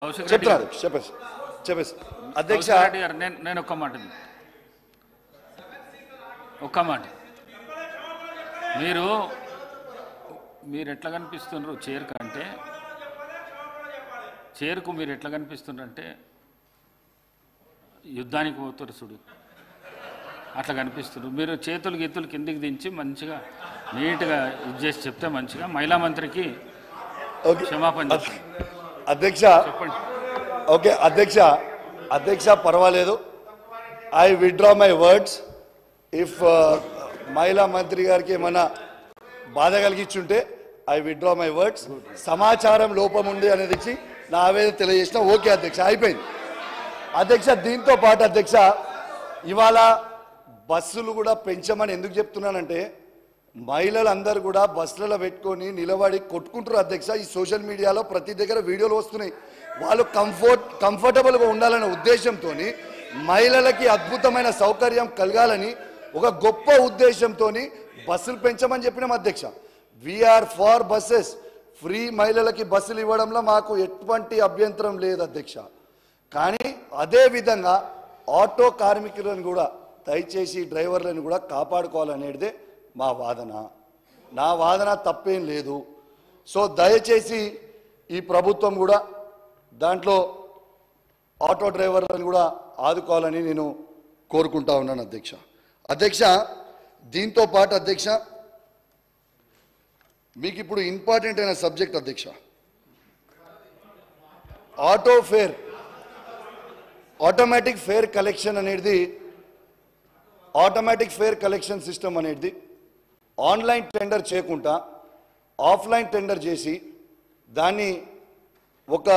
చెప్తారు చెప్పేసి అధ్యక్ష నేను ఒక్క మాట మీరు ఎట్లా కనిపిస్తున్నారు చేరుకు మీరు ఎట్లా కనిపిస్తున్నారంటే యుద్ధానికి పోతారు చూడు అట్లా కనిపిస్తున్నారు మీరు చేతులు గీతులు కిందికి దించి మంచిగా నీట్గా ఇది చేసి చెప్తే మంచిగా మహిళా మంత్రికి క్షమాపణ అధ్యక్ష ఓకే అధ్యక్ష పర్వాలేదు I withdraw my words if మహిళా మంత్రి గారికి ఏమైనా బాధ కలిగించుంటే ఐ విత్డ్రా మై వర్డ్స్ సమాచారం లోపం ఉంది అనేది ఇచ్చి నా ఆవేదన తెలియజేసిన ఓకే అధ్యక్ష అయిపోయింది అధ్యక్ష దీంతో పాటు అధ్యక్ష ఇవాళ బస్సులు కూడా పెంచమని ఎందుకు చెప్తున్నానంటే మహిళలందరూ కూడా బస్సులలో పెట్టుకొని నిలబడి కొట్టుకుంటారు అధ్యక్ష ఈ సోషల్ మీడియాలో ప్రతి దగ్గర వీడియోలు వస్తున్నాయి వాళ్ళు కంఫర్టబుల్గా ఉండాలనే ఉద్దేశంతో మహిళలకి అద్భుతమైన సౌకర్యం కలగాలని ఒక గొప్ప ఉద్దేశంతో బస్సులు పెంచమని చెప్పినాం అధ్యక్ష వీఆర్ ఫార్ బస్సెస్ ఫ్రీ మహిళలకి బస్సులు ఇవ్వడంలో మాకు ఎటువంటి అభ్యంతరం లేదు అధ్యక్ష కానీ అదే విధంగా ఆటో కార్మికులను కూడా దయచేసి డ్రైవర్లను కూడా కాపాడుకోవాలనేదే మా వాదన నా వాదన తప్పేం లేదు సో దయచేసి ఈ ప్రభుత్వం కూడా దాంట్లో ఆటో డ్రైవర్లను కూడా ఆదుకోవాలని నేను కోరుకుంటా ఉన్నాను అధ్యక్ష దీంతో పాటు అధ్యక్ష మీకు ఇప్పుడు ఇంపార్టెంట్ అయిన సబ్జెక్ట్ అధ్యక్ష auto fair automatic fair collection అనేది ఆటోమేటిక్ ఫేర్ కలెక్షన్ సిస్టమ్ అనేది ఆన్లైన్ టెండర్ చేయకుండా ఆఫ్లైన్ టెండర్ చేసి దాన్ని ఒక